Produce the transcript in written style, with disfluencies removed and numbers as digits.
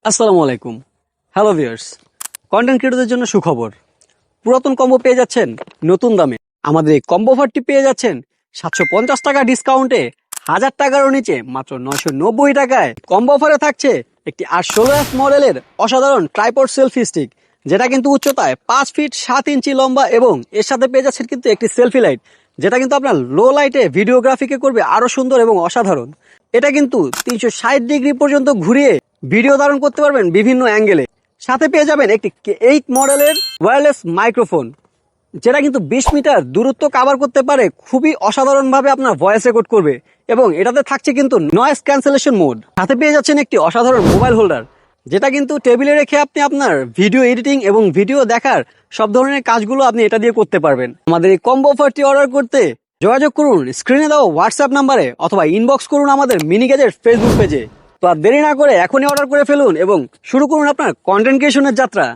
আসসালামু আলাইকুম। Hello viewers, content ক্রিয়েটরদের জন্য সুখবর। পুরাতন কম্বো পেয়ে যাচ্ছেন নতুন দামে। আমাদের এই কম্বো অফারটি পেয়ে যাচ্ছেন 750 টাকা ডিসকাউন্টে 1000 টাকারও নিচে মাত্র 990 টাকায়। কম্বো অফারে থাকছে একটি 816F মডেলের অসাধারণ ট্রাইপড সেলফি স্টিক, যেটা কিন্তু উচ্চতায় 5 ফিট 7 ইঞ্চি লম্বা, এবং এর সাথে পেয়ে যাচ্ছেন কিন্তু একটি সেলফি লাইট, যেটা কিন্তু আপনার লো লাইটে ভিডিওগ্রাফিকে করবে আরো সুন্দর এবং অসাধারণ। এটা কিন্তু 360 ডিগ্রি পর্যন্ত ঘুরিয়ে ভিডিও ধারণ করতে পারবেন বিভিন্ন অ্যাঙ্গেলে। সাথে পেয়ে যাবেন একটি 8 মডেলের ওয়্যারলেস মাইক্রোফোন, যেটা কিন্তু 20 মিটার দূরত্ব কভার করতে পারে, খুবই অসাধারণ ভাবে আপনার ভয়েস রেকর্ড করবে। এবং এটাতে থাকছে কিন্তু নয়েজ ক্যান্সেলেশন মোড। সাথে পেয়ে যাচ্ছেন একটি অসাধারণ মোবাইল হোল্ডার, যেটা কিন্তু টেবিলে রেখে আপনি আপনার ভিডিও এডিটিং এবং ভিডিও দেখার সব ধরনের কাজগুলো আপনি এটা দিয়ে করতে পারবেন। আমাদের এই কম্বো অফারটি অর্ডার করতে যোগাযোগ করুন স্ক্রিনে দেওয়া হোয়াটসঅ্যাপ নাম্বারে, অথবা ইনবক্স করুন আমাদের মিনি গ্যাজেট ফেসবুক পেজে। তো আর দেরি না করে এখনই অর্ডার করে ফেলুন এবং শুরু করুন আপনার কন্টেন্ট ক্রিয়েশনের যাত্রা।